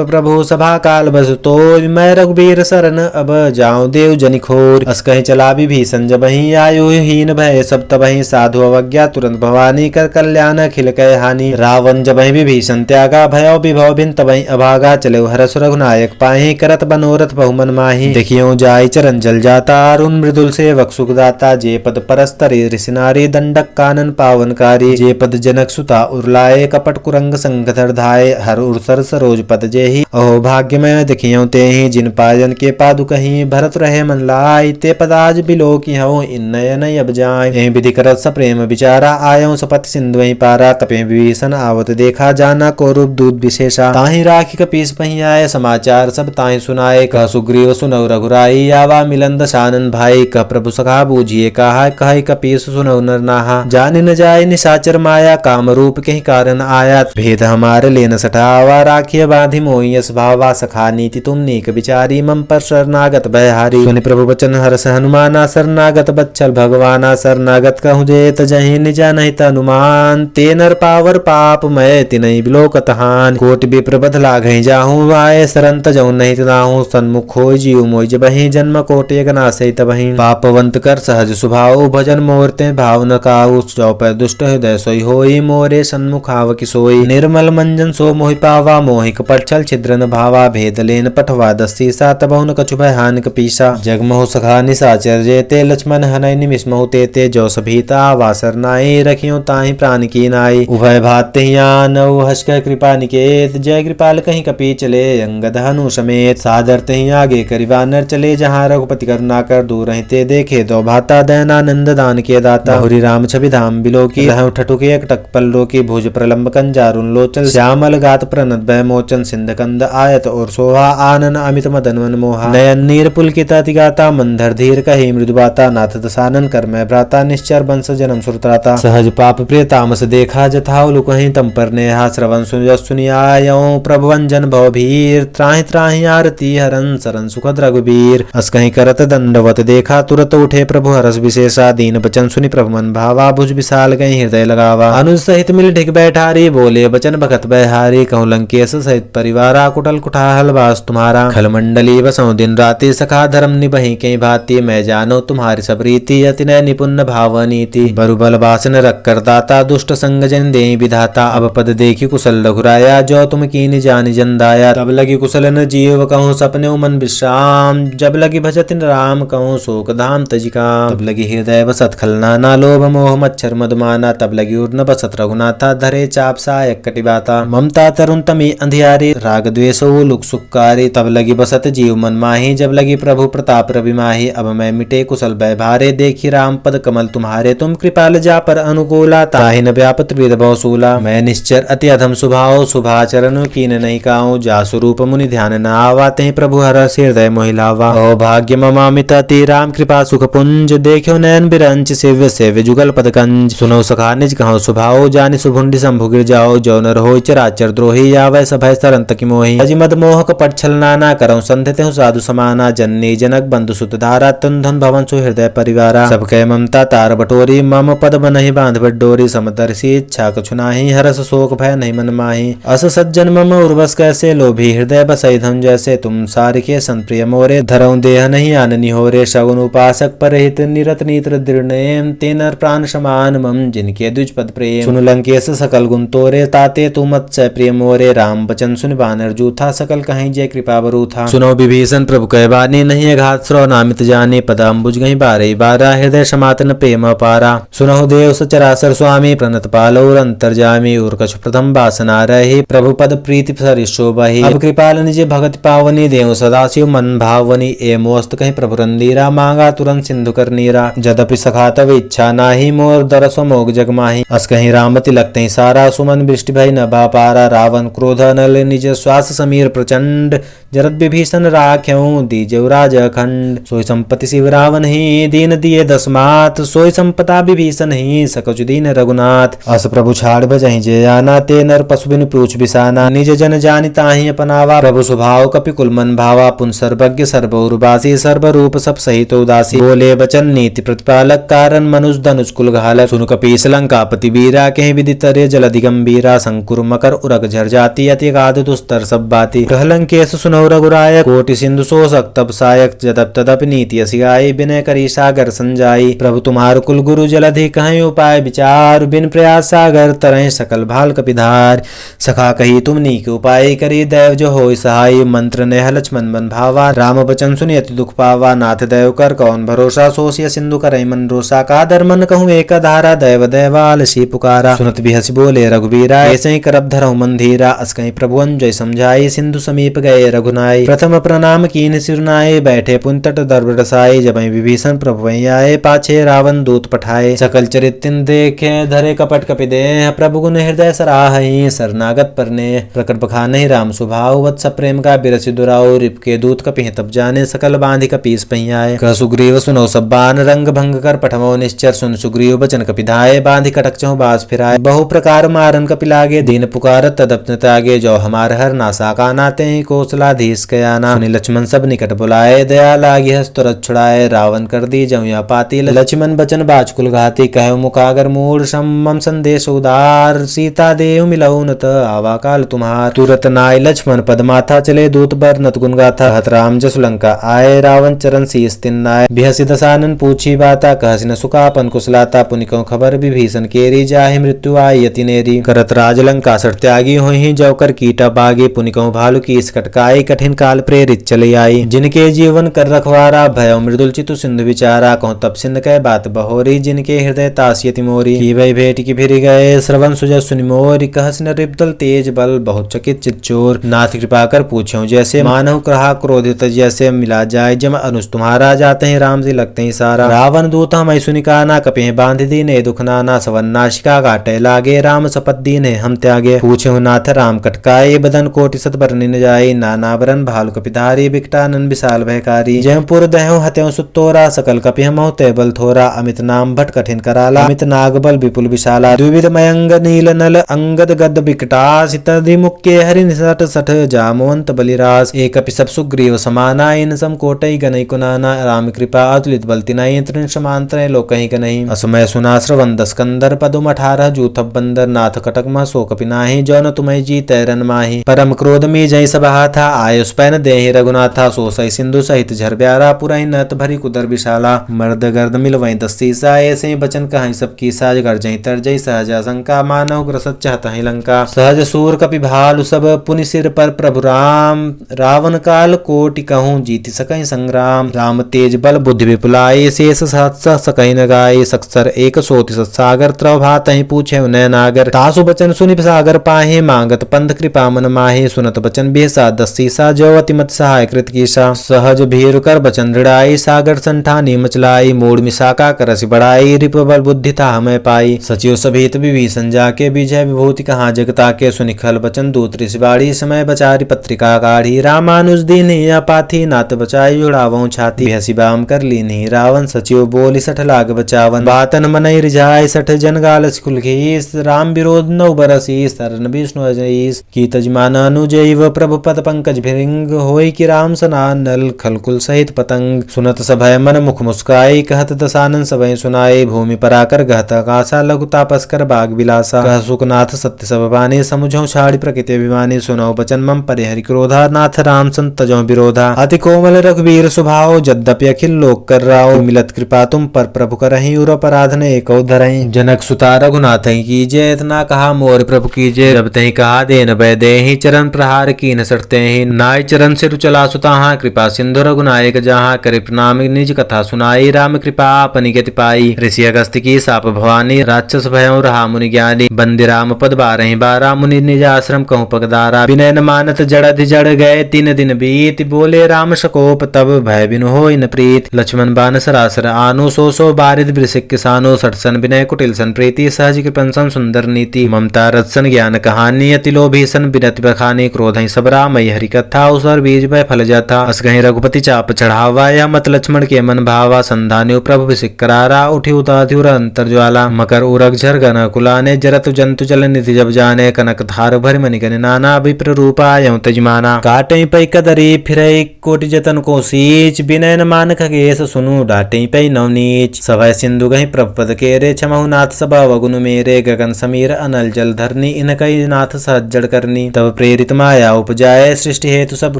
प्रभु, सभा काल बस तोय। मैं रघुबीर शरण, अब जाऊं देव जनि खोर। अस कहि चला विभीषण जबहि, आयु हीन भय सब तबहि। साधु अवज्ञा तुरंत भवानी, कर कल्याण अखिल कय हानि। रावण जबहि विभीषण त्यागा, भयो विभव भिन तबहि अभागा। चले हरस रघुनायक पाहि, करत बनोरथ बहुमन माही। देखियो जाय चरण जल जाता, अरुण मृदुल सेवक सुखदाता। जे पद परस्तरी ऋषि नारी, दंडक कानन पावनकारी। जे पद जनक सुता उर्लाए, कपट कुरंग संगधर धाये। हर उर्सर सरोज पद जेहि, अहो भाग्यमय देखियो तेहि। जिन पायन के पादु कहीं, भरत रहे मन लाई। ते पदाज बिलो की हओ, इन नयन अब जाय। एहि विधि करत सप्रेम विचारा, आयो सपत सिंधु वहीं पारा। तपे विभीषण आवत देखा, जाना को रूप दूत विशेषा। ताहि राखी कपीस पही आए, समाचार सब ताहि सुनाए। कह सुग्रीव सुनौ रघुराई, आवा मिलन दशानन भाई। कह प्रभु सखा बूझिए कहा, कहि कपीस सुनौ नर नाहा। जानि न जाय निशाचर माया, काम रूप कहीं कारण आया। भेद हमारे लेन सठावा, राखिय बांधि मोहि यस भावा। सखा नीति तुम नीक विचारी, मम पर शरणागत भयहारी। सुनि प्रभु वचन हरष हनुमाना, शरणागत बच्चल भगवाना। शरणागत कहूँ जेत जहि, निजा नहीं तनुमान। ते नर पावर पाप मय, तिनहि बिलोकत हान। कोटि विप्र बध लागहि जाहूँ, आए शरण तजौ नहीं तनाहूँ। सन्मुख होय जीव मोय जबहि, जन्म कोटि अगनासै तबहि। पापवंत कर सहज स्वभाव, भजन मोरते भाव न काहू। जो पै दुष्ट हृदय सोई होई, मोरे सन्मुख आवकी सोई। निर्मल मंजन सो मोहि पावा, मोहि कपट छल छिद्र न भावा। भेद लेन पठवा 10 सीसा, तबहुन कछु भय हानि कपीसा। जगमोह सखा निशाचर जेते, लक्ष्मण हनय निमिष महु तेते। जो सभीता वासर नाई, रखियो ताहि प्राण की नाई। उभय भात तेहि आनऊ, हर्ष कर कृपा निकेत। जय कृपाल कहीं कपी चले, अंगद हनु समेत। सादर तेहि आगे करि वानर चले, जहाँ रघुपति करुणा कर दूर रहते देखे। दो भाता दयनानंद दान के दाता। बहुरी राम छवि धाम बिलोकी, रहु ठठुके एकटक पल रोकी। भुज प्रलंब कंजारुन लोचन, श्यामल गात प्रणत भय मोचन। सिंध कंद आयत और सोहा, आनन अमित मदन मन मोहा। नयन नीर पुलकित अति गाता, मंधर धीर कही मृदु बाता। नाथ दसानन कर मैं भ्राता, निश्चर वंश जन्म सुरत्राता। सहज पाप प्रिय तामस देखा, जथा लुकहि तम पर नेहा। श्रवण सुनि जस सुनि आयऊं, प्रभु वंजन भव भीर। त्राहि त्राहि ताहि आरती हरन सरन सुखद रघुबीर। अस कहीं करत दंडवत देखा तुरत उठे प्रभु हरस विशेषा। दीन बचन सुनि प्रभु मन भावा भुज विशाल गई हृदय लगावा। अनुज सहित मिल ढिक बैठारी बोले बचन भगत बहारी। कहूँ लंकेश सहित परिवारा कुटल कुठाहल वास तुम्हारा। खल मंडली बसौ दिन राति सखा धर्म निबहि कई भांति। मैं जानो तुम्हारी सब रीति अति नय निपुण भाव नीति। बरु बल वासन रख कर दाता दुष्ट संग जन दे विधाता। अब पद देखी कुशल रघुराया जो तुम कीनि जानि जन दाया। तब लगी कुशल न जीव कहूँ सपने मन विश्राम। जब लगी भजत राम कहूँ शोक धाम तजिका। तब लगी हृदय बसत खलनाना लोभ मोह मच्छर मधुमाना। तब लगी उर्न बसत रघुनाथा धरे चाप सहायक कटिबाता। ममता तरुण तमी अंधियारी राग द्वेषो लुक सुखकारी। तब लगी बसत जीव मन माही जब लगी प्रभु प्रताप रवि माही। अब मैं मिटे कुशल भय भारे देखी राम पद कमल तुम्हारे। तुम कृपाल जा पर अनुकूला ताहि न व्यापत वेद बहुसूला। मैं निश्चर अति अधम स्वभाव शुभाचरण कीन नहीं काऊं। जा स्वरूप मुनि ध्यान न आवा तेहि प्रभु हरस हृदय मोहिलावा। ओ भाग्य ममामित अति राम कृपा सुख पुंज। देखो नयन बिरंच सेव्य सेव्य जुगल पद कंज। सुनो सखा निज कहो स्वभाव जानि सुभुंडि शंभु गिर जाओ। जो नर होय चराचर द्रोही यावै सभय सरंत की मोहि। अजि मद मोह कपट छल नाना करऊं संधित हूँ साधु समाना। जननी जनक बंधु सुत धारा तुम धन भवन सु हृदय परिवारा। सब कह ममता तार बटोरी मम पद बनहि बांध बडोरी। समदर्शी इच्छा कछु नाही हरस शोक भय नहीं मन माही। अस सज्जन मम उर्वस कैसे लोभी हृदय बसई धन जैसे। तुम सारिके संत प्रिय मोरे धरऊं देह नहीं आननी होरे। शगुन उपासक परहित निरत नीत्र दृढ़ ते नर प्राण समान मम जिनके द्विज पद प्रेम। सुन लंकेश सकल गुण तोरे ताते तू मत से प्रिय मोरे। राम बचन सुन बानर जूथा सकल कहीं जय कृपा बरू था। सुनो विभीषण प्रभु कह बानी नहीं अघात श्रव नामित जानी। पदाम्बुज गई बारे बारा हृदय समातन प्रेम पारा। सुनहु देव सचरासर स्वामी प्रणत पालो अंतर्जामी। और कछु प्रथम वासना रही प्रभु पद प्रीति सरिशोभहि। अब कृपाल निज भगत पावनी देव सदाशिव मन भावनी। ए मोस्त कहीं प्रभु रंदीरा मांगा तुरंत सिंधु कर नीरा। जदपि सखा तब इच्छा नाही मोर दरस मोग जग माही। अस कहीं राम तिलक सारा सुमन वृष्टि भई न भा पारा। रावण क्रोध नल निज श्वास समीर प्रचंड। जरत विभीषण राख्यऊं दीजऊ राज अखंड। सोई संपत्ति शिव रावण ही दीन दिए दसमात। सोई संपदा विभीषण ही सकच दीन रघुनाथ। अस प्रभु छाड़ बजहि जे आना ते नर पशु बिनु पूछ बिसाना। निज जन जानि ताहि अपनावा प्रभु स्वभाव कपि कुल मन भावा। पुन सर्वज्ञ सर्वउर्वासी सर्व रूप सब सहित उदासी। बोले बचन नीति प्रतिपालक कारण मनुज धनुष कुल घालक। सुन कपीस लंकापति वीरा कहीं विदित रे जलधि गंभीरा। संकुर मकर उरग झर जाती अति गाध दुस्तर सब बाती। कह लंकेश सुनो रघुराय कोटि सिंधु शोषक तब सायक। जदप तदप नीति असिगाई विनय करी सागर संजाई। प्रभु तुम्हार कुल गुरु जलधि कहीं उपाय विचार। बिन प्रयास सागर तरह सकल भाल कपिधार। सखा कही तुम नीक उपाय करी दैव जो होय सहाय। मंत्र नेह लक्ष्मण मन भावा राम बचन सुनि अति दुख पावा। नाथ दैव कर कौन भरोसा सोसिय सिंधु करई मन रोसा। का धर्मन कहूँ एक धारा दैव दैवाल सी पुकारा। सुनत भी हंस बोले रघुबीरा ऐसे ही करब धरऊ मन धीरा। अस कहीं प्रभु जय समझाई सिंधु समीप गए रघुनाई। प्रथम प्रणाम कीन सिरनाए बैठे पुंतट दरबरसाए। जब विभीषण प्रभु आए पाछे रावण दूत पठाए। सकल चरित्र देखे धरे कपट कपि देह। प्रभु गुण हृदय सराहहि शरणागत परने। प्रकट बखानहि राम स्वभाव वत्स प्रेम का बिरसि दुराओ। रिप के दूत कपि तब जाने सकल बांधि कपीस पहियाए। कह सुग्रीव सुनो सब बान रंग भंग कर पठमो निश्चर। सुन सुग्रीव बचन कपि धाये बांधि कटक चहु बास फिराए। बहु प्रकार मारन कपि लागे दीन पुकारत तदप त्यागे। जो हमार हर नासा का नाते ही कौशलाधीश कयाना। सुनि लक्ष्मण सब निकट बुलाए दया लागी हस तुरत छुड़ाए। रावण कर दी जऊ या पाती लक्ष्मण बचन बाजकुल घाती। कहो मुखागर मूढ़ मम संदेश उदार। सीता देव मिलऊ नत आवा काल तुम्हार। तुरत नाय लक्ष्मण पद माथा चले दूत बर नत गुण गाथा। हत राम जसु लंका आए रावण चरण शीस तिन्नाय। बिहसि दसानन पूछी बाता कहसि न सुकापन कुशलाता। पुनिको खबर विभीषण केरी जाहि मृत्यु आई यति नेरी। करत राज लंका सर त्यागी होहि जव कर कीटा बागी। पुनिको भालु की कटकाई कठिन काल प्रेरित चली आई। जिनके जीवन कर रखवारा भयो मृदुल चितु सिंधु विचारा। कहूँ तब सिंध कह बात बहोरी जिनके हृदय तासियति मोरी। की भई भेट की फिर गए श्रवण सुजस सुनि मोरी। कहस न रिपदल तेज बल बहुत चकित चितचोर। नाथ कृपा कर पूछ्यो जैसे मानव कहा क्रोधित जैसे। मिला जाय जम अनुज तुम्हारा जाते ही राम जी लगते ही सारा। रावण दूत हम सुनि काना कपि बांध दीने दुख नाना। सवन नाशिका काटे लागे राम शपथ दीने हम त्यागे। पूछ्यो नाथ राम कटकाए बदन कोटि सत बरनि न जाय। नाना बरन भालु कपिधारी बिकटानन विशाल भयकारी। जयपुर दहु हत्यो सुतोरा सकल कपि हमहु ते बल थोरा। अमित नाम भट कठिन कराला अमित नाग बल विपुल विशाला। द्विविध मयंग नील नल अंगद गद बिकटा। सितधि मुक्के हरि निसट सठ जामवंत बलिरास एक सब सुग्रीव समाना इन सम कोटई गनई कुनाना राम कृपा अतुलित बलति नहीं तृण समांतर लोकहि गनहि असमय सुना श्रवण दस्कंदर पदुम 18 जूथब बंदर नाथ कटक मह शोक पिनाहि जौन तुम्हें जी तैरन माहि परम क्रोध में जय सभा था आयुष पैन देहि रघुनाथा सोसई सिंधु सहित झर ब्यारा पुरहि नत भरी कुदर विशाला मर्द गर्द मिल वहीं दस्तीसा ऐसे बचन कहि सब की साज कर जय तर जय सहज शंका मानव ग्रसत चाहत ही लंका सहज सूर कपि भालु सब पुनि सिर पर प्रभु राम रावण काल कोटि कहूँ जीति सकहि संग्राम राम तेज बल बुद्धि विपुलाई शेष सहस्र सकहि न गाय सक्सर एक सोति सत्सागर त्रव भात ही पूछे उनय नागर तासु बचन सुनि सागर पाहे मांगत पंथ कृपा मन माहे सुनत बचन बेसा दस्सीसा जो अतिमत सहाय कृत कीसा सहज भीर कर बचन दृढ़ाई सागर संठानी मचलाई मोड़ मिसाका करसि बढ़ाई रिप बल बुद्धि था हमें पाई सचिव सभेत विभीषण जाके विजय विभूति कहाँ जगता के सुनिखल बचन दूत ऋषिवाड़ी समय बचारी पत्रिका काढ़ी रामानुज दीन पाथी नात बचाई जुड़ावों छाती हसी बाम कर लीनी रावण सचिव बोली सठ लाग बचावन बातन मनई रिझाई सठ जनगाल खुलखीस राम विरोध नौ बरसीस तरन विष्णु अजईस की तजमान अनुजैव प्रभु पद पंकज भिरिंग होई कि राम सना नल खलकुल सहित पतंग सुनत सभय मन मुख मुस्काई कहत दसानन सभय सुनाई भूमि पर आकर गहत आकाशा लघु तापस कर बाग विलासा कह सुखनाथ सत्य सब बानी समुझौ छाड़ी प्रकृति अभिमानी सुनौ बचन मम परिहरि क्रोधा नाथ राम संत तजौ विरोधा अति कोमल रघुवीर स्वभाव जद्यपि अखिल लोक कर राव मिलत कृपा तुम पर प्रभु करहि उर अपराध ने एको धरहि जनक सुता रघुनाथ कीजे इतना कहा मोर प्रभु कीजे जब तही कहा देन भय देहि चरण प्रहार कीन सटते ही नाय चरण सिर चला सुताहा कृपा सिंधु रघुनायक जहाँ करे प्रणाम निज कथा सुनाई राम कृपा अपनी गति पाई ऋषि अगस्त की साप भवानी राक्षस भयों रहा मुनि ज्ञानी बंदी राम पद बारहि बारा मुनि निज आश्रम कहूँ पगदारा विनय न मानत जड़ जड़ गए 3 दिन बीत बोले राम शकोप तब भय बिनु होई न प्रीत लक्ष्मण बान सरासर आनु सो बारिद वृषिक किसानो सटसन विनय कुटिल सन प्रीति सहज कृपन सन सुंदर नीति ममता रत्सन ज्ञान कहानी अति लोभी सन बिनत बखानी क्रोध सबरा मई हरि कथा उसर बीज भय फल जाता असगहि रघुपति चाप चढ़ावा या मत लक्ष्मण के मन भावा संधान्यु प्रभु विसिक करारा उठी उतार अंतर ज्वाला मकर उरग झर गन कुलाने जरत जंतु चल निधि जब जाने कनक धार भर मनि गन नाना विप्र रूपा यं तजमाना काटई पै कदरी फिरई कोटि जतन को सीच विनय न मान खगेश सुनु डाटई पै नवनीच सभय सिंधु गहि प्रभु पद केरे क्षमहु नाथ सभा वगुनु मेरे गगन समीर अनल जल धरनी इन कई नाथ सहजड़ करनी तब प्रेरित माया उपजाए सृष्टि हेतु सब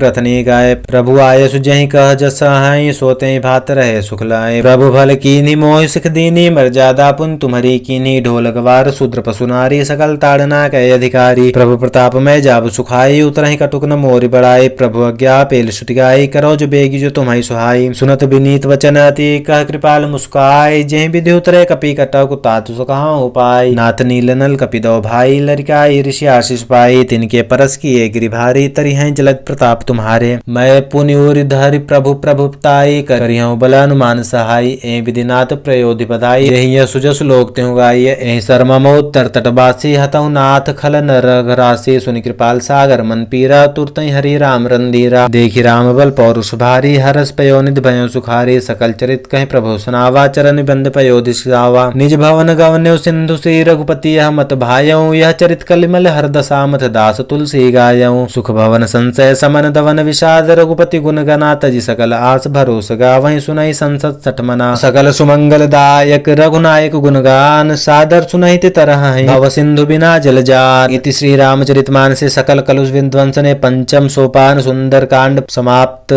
रथनी गाय प्रभु आय सुजहि कह जस हाई सोते भात रहे सुख लाए प्रभु भल कीनी मोह सिख दीनी मर्यादा पुन तुम्हारी कीनी ढोल गवार शूद्र पशु नारी सकल ताड़ना कय अधिकारी प्रभु प्रताप में जाब सुखाई उतरहि कटुक न मोरि बढ़ाई प्रभु अज्ञा पेल श्रुति गाई करो जो बेगी जो तुम्हारी सुहाई सुनत विनीत वचन अति कह कृपाल मुस्काई जय विधि उतरे कपि कटक तातु सो कहाँ उपाय नाथ नील नल कपि दो भाई लड़काई ऋषि आशीष पाई तिनके परस किए गिरि भारी तरि हैं जलद प्रताप तुम्हारे मैं पुनि उरि धरि प्रभु प्रभुताई करिहु बल अनुमान सहाय ए विधिनाथ प्रयोधि बधाई यही सुजस लोक त्यु गाय ए शर्म उत्तर तटवासी हतौ नाथ खल नर राशि सुनि कृपाल सागर मन पीरा तुरत हरि राम रंधीरा देखि राम बल पौरुष भारी हरस पयोनिधि भयो सुखारी सकल चरित कहि प्रभु सुनावा चरण बंद पयोधि सिसावा निज भवन गवन्यो सिंधु श्री रघुपति यह मत भायऊ यह चरित कलिमल हर दशामथ दास तुलसी गायऊ सुख भवन संशय समन दवन विषाद रघुपति गुण गना तजि सकल आस भरोस गावहि सुनहि संसद सठमना सकल सुमंगल दायक रघुनायक गुणगान सादर सुनहि ते तरह भव सिंधु बिना जल जार इति श्री रामचरितमानसे सकल कलुष विध्वंसने पंचम सोपान सुंदर कांड समाप्त।